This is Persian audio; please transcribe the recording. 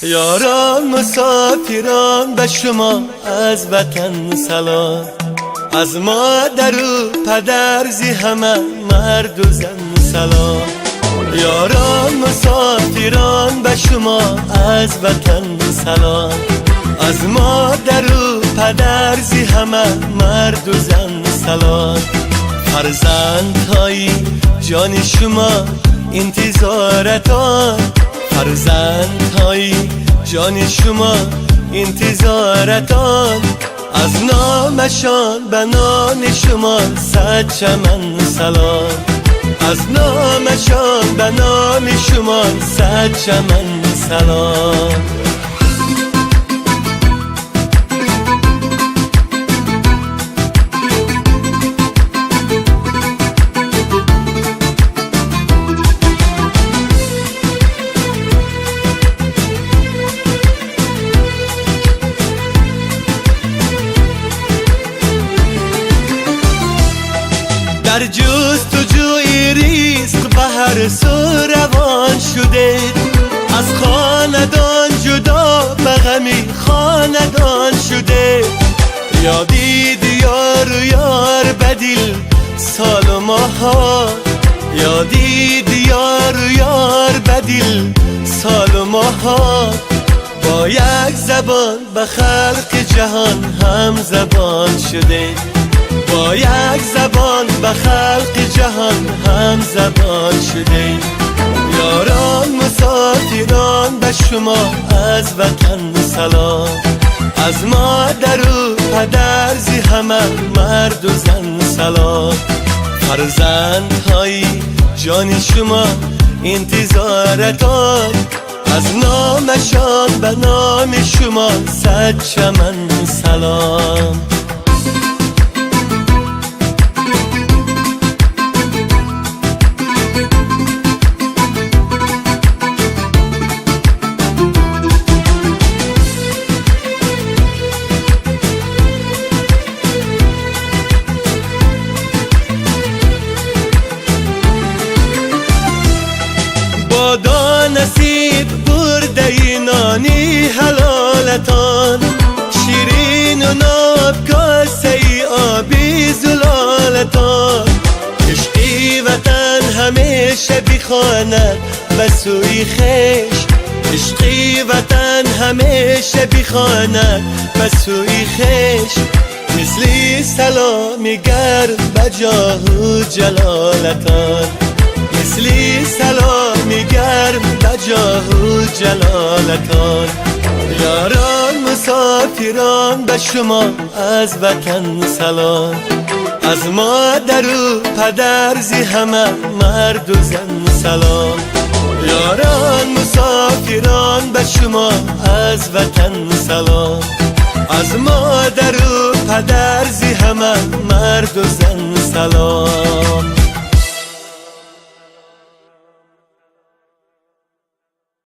یاران مسافران به شما از وطن سلام، از مادر و پدر زی همه مرد و زن سلام. یاران مسافران به شما از وطن سلام، از مادر و پدر زی همه مرد و زن سلام. فرزند های جان شما انتظارتان، فرزند های جان شما انتظارتان. از نامشان به نام شما صد چمن سلام، از نامشان به نام شما صد چمن سلام. در جستجوی ریزق به هر سو روان شده، از خاندان جدا به غمی خاندان شده. یادید یار و یار بدل سال و ماها، یادید یار و یار بدل سال و ماها. با یک زبان به خلق جهان هم زبان شده، با یک زبان به خلق جهان هم زبان شده. یاران مسافران به شما از وطن سلام، از مادر و پدر زی همه مرد و زن سلام. فرزند های جان شما انتظارتان، از نامشان به نام شما صد چمن سلام. بادا نصیب برده نانی حلالتان، شیرین و ناب کاسه آبی زلالتان. عشقی وطن همیشه بخواند به سوی خویش، عشقی وطن همیشه بخواند به سوی خویش. مثلی سلامی گرم به جاه و جلالتان، مثلی سلامی گرم به جاه و جلالتان. یاران مسافران به شما از وطن سلام، از مادر و پدر زی همه مرد و زن سلام. یاران مسافران به شما از وطن سلام، از مادر و پدر زی همه مرد و زن سلام.